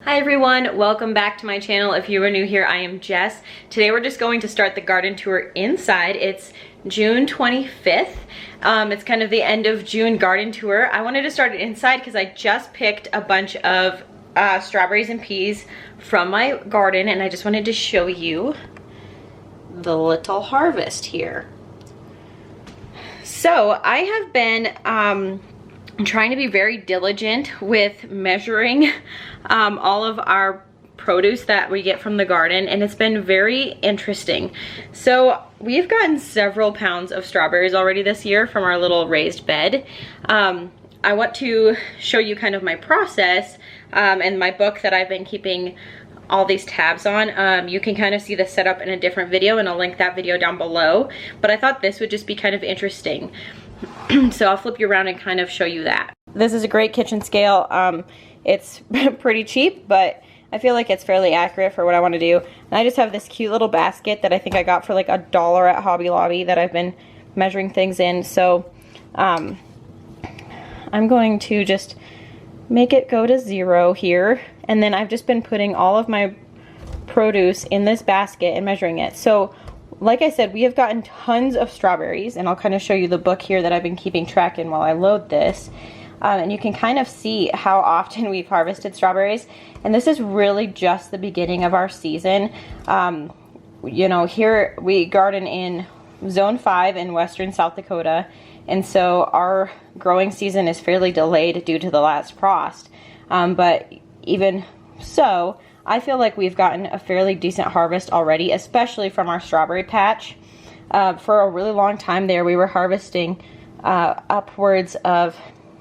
Hi everyone, welcome back to my channel. If you are new here, I am Jess. Today we're just going to start the garden tour inside. It's June 25th. It's kind of the end of June garden tour. I wanted to start it inside because I just picked a bunch of strawberries and peas from my garden, and I just wanted to show you the little harvest here. So I have been trying to be very diligent with measuring all of our produce that we get from the garden, and it's been very interesting. So we've gotten several pounds of strawberries already this year from our little raised bed. I want to show you kind of my process and my book that I've been keeping all these tabs on. You can kind of see the setup in a different video, and I'll link that video down below, but I thought this would just be kind of interesting. So I'll flip you around and kind of show you that. This is a great kitchen scale. It's pretty cheap, but I feel like it's fairly accurate for what I want to do. And I just have this cute little basket that I think I got for like $1 at Hobby Lobby that I've been measuring things in. So I'm going to just make it go to 0 here. And then I've just been putting all of my produce in this basket and measuring it. So like I said, we have gotten tons of strawberries, and I'll kind of show you the book here that I've been keeping track in while I load this. And you can kind of see how often we've harvested strawberries. And this is really just the beginning of our season. You know, here we garden in Zone 5 in Western South Dakota. And so our growing season is fairly delayed due to the last frost. But even so, I feel like we've gotten a fairly decent harvest already, especially from our strawberry patch. For a really long time there, we were harvesting upwards of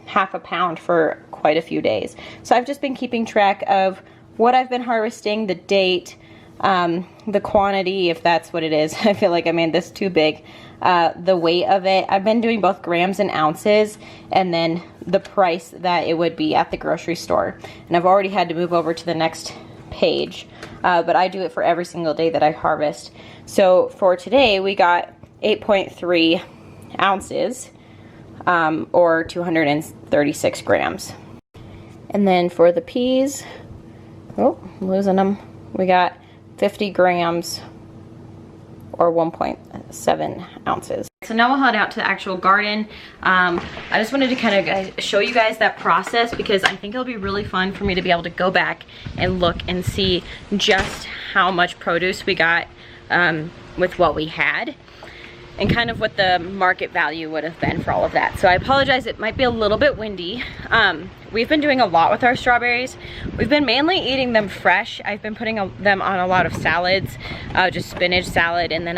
half a pound for quite a few days. So I've just been keeping track of what I've been harvesting, the date, the quantity, if that's what it is. I feel like I made this too big. The weight of it. I've been doing both grams and ounces, and then the price that it would be at the grocery store. And I've already had to move over to the next page, but I do it for every single day that I harvest. So for today, we got 8.3 ounces, or 236 grams. And then for the peas, oh, I'm losing them. We got 50 grams, or 1.7 ounces. So now we'll head out to the actual garden. I just wanted to kind of show you guys that process, because I think it'll be really fun for me to be able to go back and look and see just how much produce we got with what we had, and kind of what the market value would have been for all of that. So I apologize, it might be a little bit windy. We've been doing a lot with our strawberries. We've been mainly eating them fresh. I've been putting them on a lot of salads, just spinach salad, and then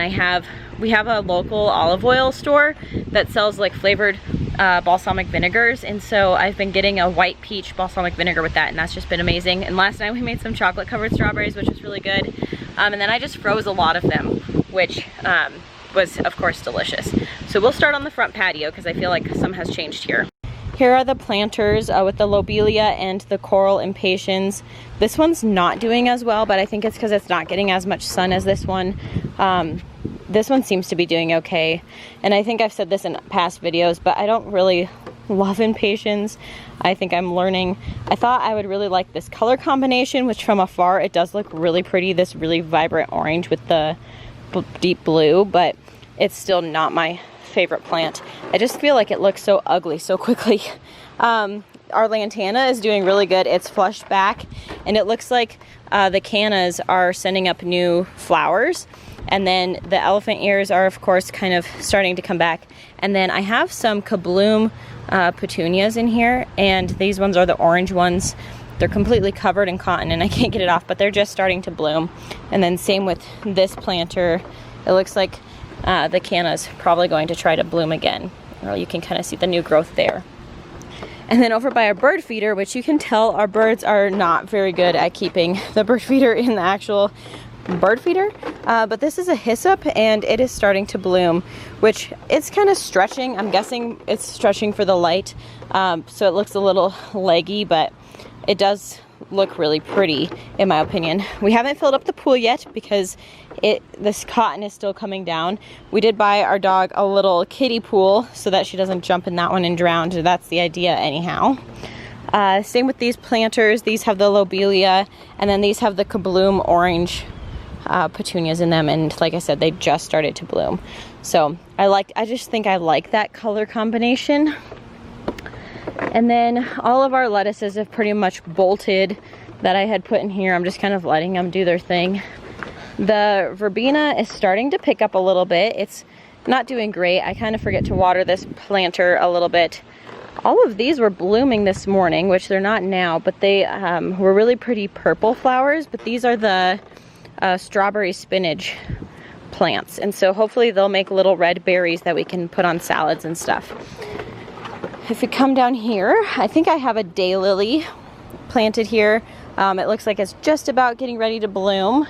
we have a local olive oil store that sells like flavored balsamic vinegars, and so I've been getting a white peach balsamic vinegar with that, and that's just been amazing. And last night we made some chocolate covered strawberries, which was really good. And then I just froze a lot of them, which was of course delicious. So we'll start on the front patio because I feel like some has changed here. Here are the planters with the lobelia and the coral impatiens. This one's not doing as well, but I think it's because it's not getting as much sun as this one. This one seems to be doing okay. And I think I've said this in past videos, but I don't really love impatiens. I think I'm learning. I thought I would really like this color combination, which from afar it does look really pretty, this really vibrant orange with the deep blue, but it's still not my favorite plant. I just feel like it looks so ugly so quickly. Our lantana is doing really good. It's flushed back, and it looks like the cannas are sending up new flowers. And then the elephant ears are of course kind of starting to come back. And then I have some kabloom petunias in here, and these ones are the orange ones. They're completely covered in cotton and I can't get it off, but they're just starting to bloom. And then same with this planter. It looks like the canna's probably going to try to bloom again. Well, you can kind of see the new growth there. And then over by our bird feeder, which you can tell our birds are not very good at keeping the bird feeder in the actual bird feeder. But this is a hyssop, and it is starting to bloom, which it's kind of stretching. I'm guessing it's stretching for the light. So it looks a little leggy, but it does look really pretty in my opinion. We haven't filled up the pool yet because this cotton is still coming down. We did buy our dog a little kiddie pool so that she doesn't jump in that one and drown. That's the idea anyhow. Same with these planters. These have the lobelia, and then these have the kabloom orange petunias in them, and like I said, they just started to bloom. So I just think I like that color combination. And then all of our lettuces have pretty much bolted that I had put in here. I'm just kind of letting them do their thing. The verbena is starting to pick up a little bit. It's not doing great. I kind of forget to water this planter a little bit. All of these were blooming this morning, which they're not now, but they were really pretty purple flowers. But these are the strawberry spinach plants, and so hopefully they'll make little red berries that we can put on salads and stuff. If we come down here, I think I have a daylily planted here. It looks like it's just about getting ready to bloom.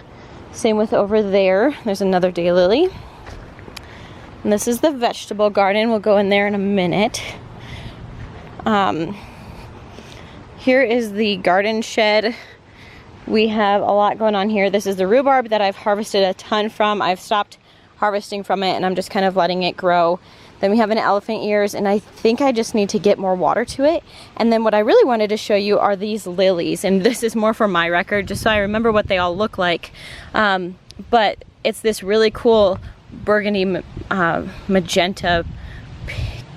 Same with over there. There's another daylily. And this is the vegetable garden. We'll go in there in a minute. Here is the garden shed. We have a lot going on here. This is the rhubarb that I've harvested a ton from. I've stopped harvesting from it and I'm just kind of letting it grow. Then we have an elephant ears, and I think I just need to get more water to it. And then what I really wanted to show you are these lilies, and this is more for my record, just so I remember what they all look like. But it's this really cool burgundy, magenta,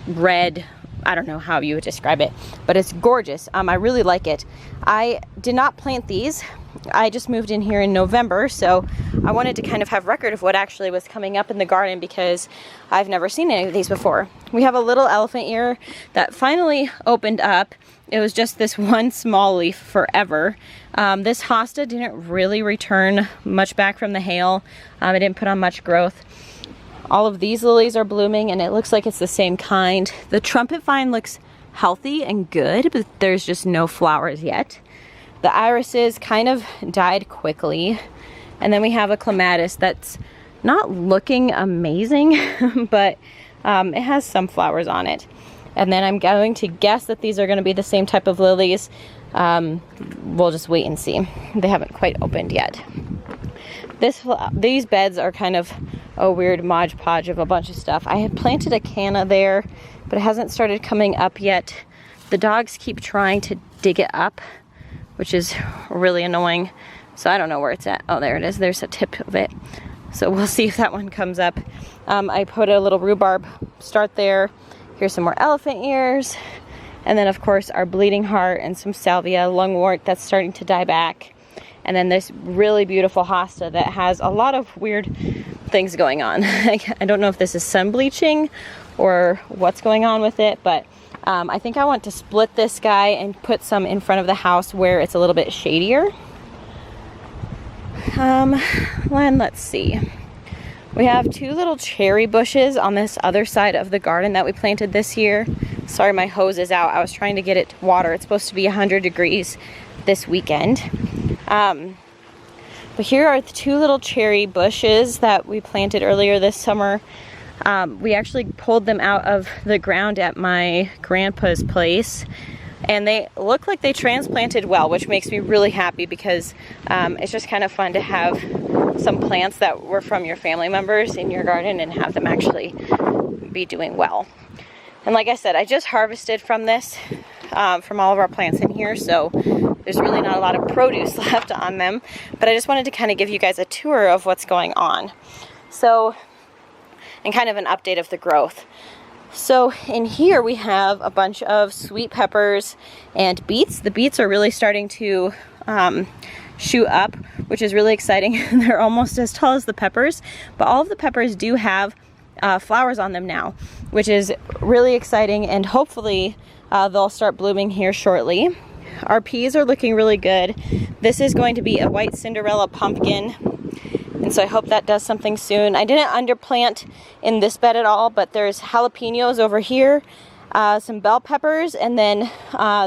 red, I don't know how you would describe it, but it's gorgeous. I really like it. I did not plant these. I just moved in here in November, so I wanted to kind of have record of what actually was coming up in the garden because I've never seen any of these before. We have a little elephant ear that finally opened up. It was just this one small leaf forever. This hosta didn't really return much back from the hail. It didn't put on much growth. All of these lilies are blooming, and it looks like it's the same kind. The trumpet vine looks healthy and good, but there's just no flowers yet. The irises kind of died quickly. And then we have a clematis that's not looking amazing, but it has some flowers on it. And then I'm going to guess that these are going to be the same type of lilies. We'll just wait and see. They haven't quite opened yet. These beds are kind of a weird Mod Podge of a bunch of stuff. I had planted a canna there, but it hasn't started coming up yet. The dogs keep trying to dig it up, which is really annoying. So I don't know where it's at. Oh, there it is. There's a tip of it. So we'll see if that one comes up. I put a little rhubarb start there. Here's some more elephant ears. And then of course our bleeding heart and some salvia lungwort that's starting to die back. And then this really beautiful hosta that has a lot of weird things going on. I don't know if this is sun bleaching or what's going on with it, but I think I want to split this guy and put some in front of the house where it's a little bit shadier. And let's see. We have two little cherry bushes on this other side of the garden that we planted this year. Sorry, my hose is out. I was trying to get it to water. It's supposed to be 100 degrees this weekend. But here are the two little cherry bushes that we planted earlier this summer. We actually pulled them out of the ground at my grandpa's place, and they look like they transplanted well, which makes me really happy because it's just kind of fun to have some plants that were from your family members in your garden and have them actually be doing well. And like I said, I just harvested from this, from all of our plants in here, so there's really not a lot of produce left on them, but I just wanted to kind of give you guys a tour of what's going on. So, and kind of an update of the growth. So in here we have a bunch of sweet peppers and beets. The beets are really starting to shoot up, which is really exciting. They're almost as tall as the peppers, but all of the peppers do have flowers on them now, which is really exciting, and hopefully they'll start blooming here shortly. Our peas are looking really good. This is going to be a white Cinderella pumpkin, and so I hope that does something soon. I didn't underplant in this bed at all, but there's jalapenos over here, some bell peppers, and then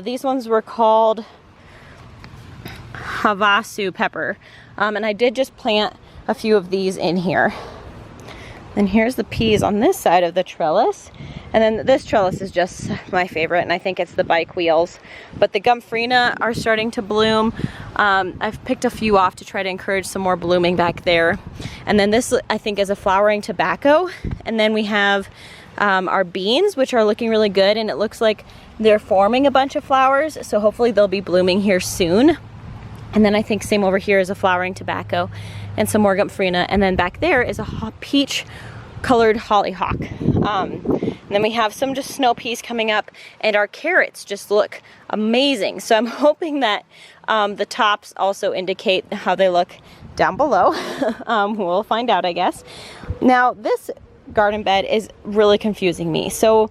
these ones were called Havasu pepper. And I did just plant a few of these in here. And here's the peas on this side of the trellis. And then this trellis is just my favorite, and I think it's the bike wheels. But the Gumfrina are starting to bloom. I've picked a few off to try to encourage some more blooming back there. And then this, I think, is a flowering tobacco. And then we have our beans, which are looking really good, and it looks like they're forming a bunch of flowers, so hopefully they'll be blooming here soon. And then I think same over here is a flowering tobacco and some more Gumphrena, and then back there is a peach colored hollyhock. And then we have some just snow peas coming up, and our carrots just look amazing. So I'm hoping that the tops also indicate how they look down below. We'll find out, I guess. Now this garden bed is really confusing me. So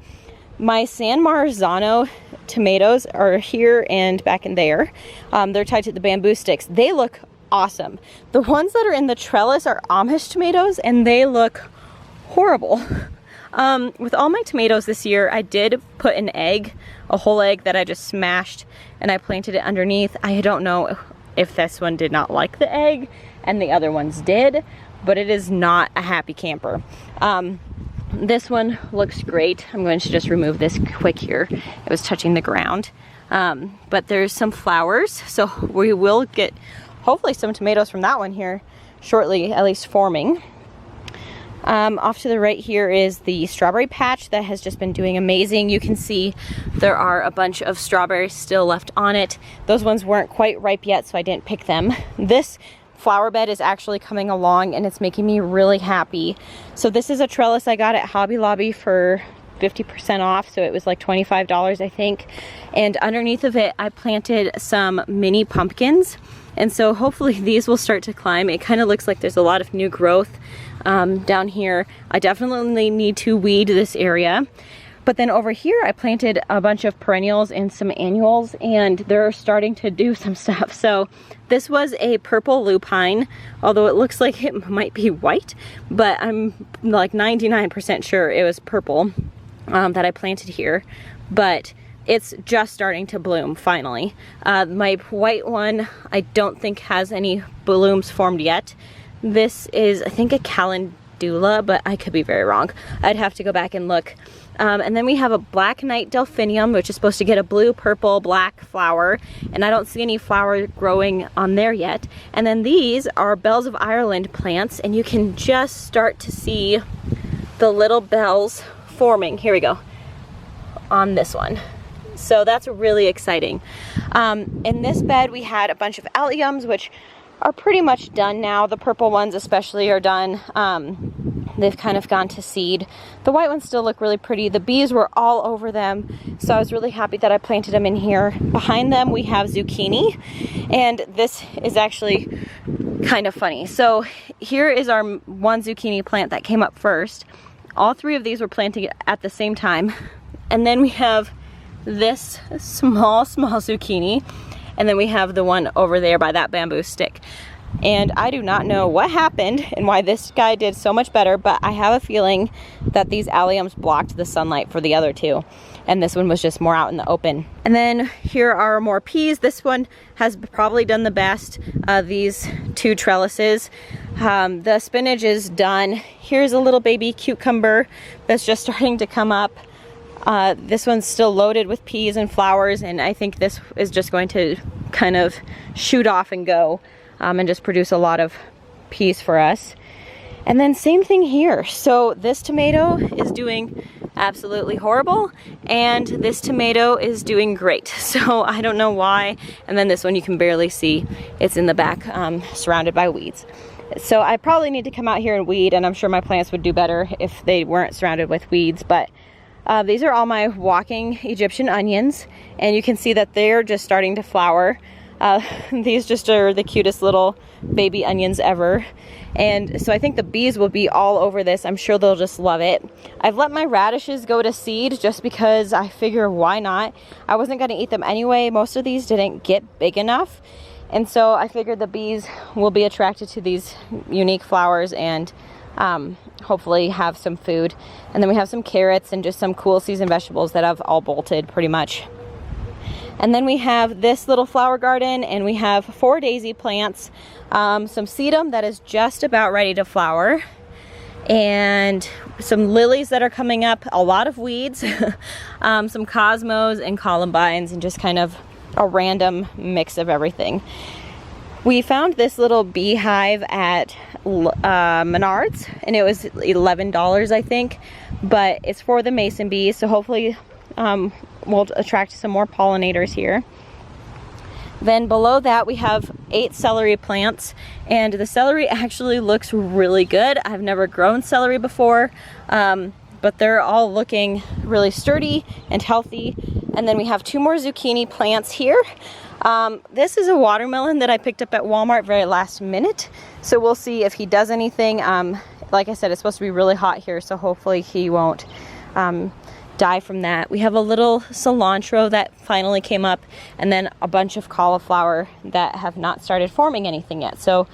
my San Marzano tomatoes are here and back in there. They're tied to the bamboo sticks. They look awesome. The ones that are in the trellis are Amish tomatoes, and they look horrible. With all my tomatoes this year, I did put an egg, a whole egg that I just smashed, and I planted it underneath. I don't know if this one did not like the egg and the other ones did, but it is not a happy camper. This one looks great. I'm going to just remove this quick here. It was touching the ground. But there's some flowers, so we will get hopefully some tomatoes from that one here shortly, at least forming. Off to the right here is the strawberry patch that has just been doing amazing. You can see there are a bunch of strawberries still left on it. Those ones weren't quite ripe yet, so I didn't pick them. This flower bed is actually coming along, and it's making me really happy. So this is a trellis I got at Hobby Lobby for 50% off, so it was like $25, I think. And underneath of it, I planted some mini pumpkins, and so hopefully these will start to climb. It kind of looks like there's a lot of new growth down here. I definitely need to weed this area. But then over here, I planted a bunch of perennials and some annuals, and they're starting to do some stuff. So this was a purple lupine, although it looks like it might be white, but I'm like 99% sure it was purple that I planted here. But it's just starting to bloom finally. My white one, I don't think has any blooms formed yet. This is, I think, a calendula, but I could be very wrong. I'd have to go back and look. And then we have a black night delphinium, which is supposed to get a blue, purple, black flower, and I don't see any flower growing on there yet. And then these are bells of Ireland plants, and you can just start to see the little bells forming. Here we go, on this one. So that's really exciting. In this bed we had a bunch of alliums, which are pretty much done now. The purple ones especially are done. They've kind of gone to seed. The white ones still look really pretty. The bees were all over them, so I was really happy that I planted them in here. Behind them we have zucchini, and this is actually kind of funny. So here is our one zucchini plant that came up first. All three of these were planted at the same time, and then we have this small zucchini, and then we have the one over there by that bamboo stick. And I do not know what happened and why this guy did so much better, but I have a feeling that these alliums blocked the sunlight for the other two, and this one was just more out in the open. And then here are more peas. This one has probably done the best, these two trellises. The spinach is done. Here's a little baby cucumber that's just starting to come up. This one's still loaded with peas and flowers, and I think this is just going to kind of shoot off and go and just produce a lot of peas for us. And then same thing here. So this tomato is doing absolutely horrible, and this tomato is doing great. So I don't know why. And then this one you can barely see. It's in the back, surrounded by weeds. So I probably need to come out here and weed, and I'm sure my plants would do better if they weren't surrounded with weeds. But these are all my walking Egyptian onions, and you can see that they're just starting to flower. These just are the cutest little baby onions ever. And so I think the bees will be all over this. I'm sure they'll just love it. I've let my radishes go to seed just because I figure why not? I wasn't going to eat them anyway. Most of these didn't get big enough. And so I figured the bees will be attracted to these unique flowers and hopefully have some food. And then we have some carrots and just some cool season vegetables that have all bolted pretty much. And then we have this little flower garden, and we have 4 daisy plants, some sedum that is just about ready to flower, and some lilies that are coming up, a lot of weeds, some cosmos and columbines, and just kind of a random mix of everything. We found this little beehive at Menards, and it was $11, I think. but it's for the mason bees, so hopefully we'll attract some more pollinators here. Then below that we have 8 celery plants, and the celery actually looks really good. I've never grown celery before, but they're all looking really sturdy and healthy. And then we have 2 more zucchini plants here. This is a watermelon that I picked up at Walmart very last minute, so we'll see if he does anything. Like I said, it's supposed to be really hot here, so hopefully he won't die from that. We have a little cilantro that finally came up, and then a bunch of cauliflower that have not started forming anything yet. So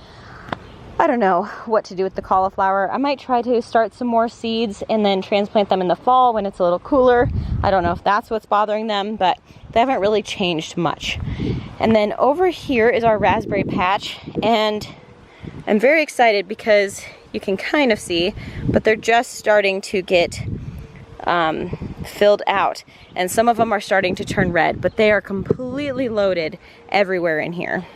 I don't know what to do with the cauliflower. I might try to start some more seeds and then transplant them in the fall when it's a little cooler. I don't know if that's what's bothering them, but they haven't really changed much. And then over here is our raspberry patch, and I'm very excited because you can kind of see, but they're just starting to get filled out, and some of them are starting to turn red, but they are completely loaded everywhere in here.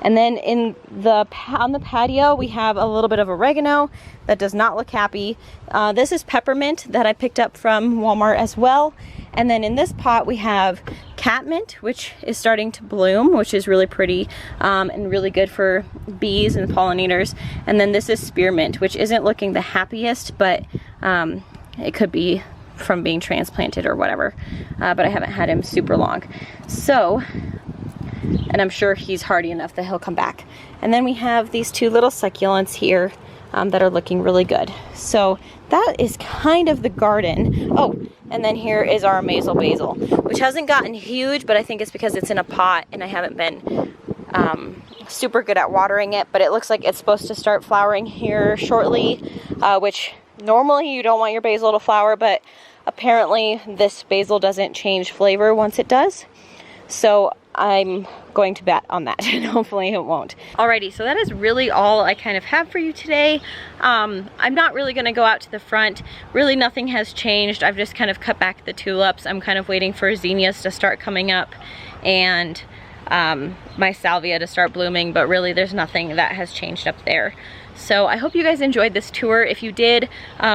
And then on the patio we have a little bit of oregano that does not look happy. This is peppermint that I picked up from Walmart as well. And then in this pot we have catmint, which is starting to bloom, which is really pretty and really good for bees and pollinators. And then this is spearmint, which isn't looking the happiest, but it could be from being transplanted or whatever, but I haven't had him super long. So, and I'm sure he's hardy enough that he'll come back. And then we have these 2 little succulents here that are looking really good. So that is kind of the garden. Oh, and then here is our Amazel basil, which hasn't gotten huge, but I think it's because it's in a pot and I haven't been super good at watering it, but it looks like it's supposed to start flowering here shortly, which normally you don't want your basil to flower, but apparently this basil doesn't change flavor once it does. So I'm going to bet on that, and hopefully it won't. Alrighty, so that is really all I kind of have for you today. I'm not really going to go out to the front. Really nothing has changed. I've just kind of cut back the tulips. I'm kind of waiting for zinnias to start coming up and my salvia to start blooming, but really there's nothing that has changed up there. So I hope you guys enjoyed this tour. If you did,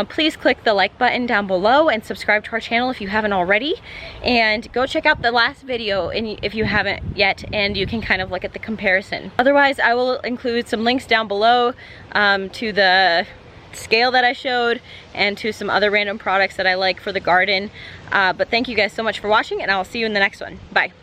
please click the like button down below and subscribe to our channel if you haven't already. And go check out the last video if you haven't yet, and you can kind of look at the comparison. Otherwise, I will include some links down below to the scale that I showed and to some other random products that I like for the garden. But thank you guys so much for watching, and I'll see you in the next one. Bye.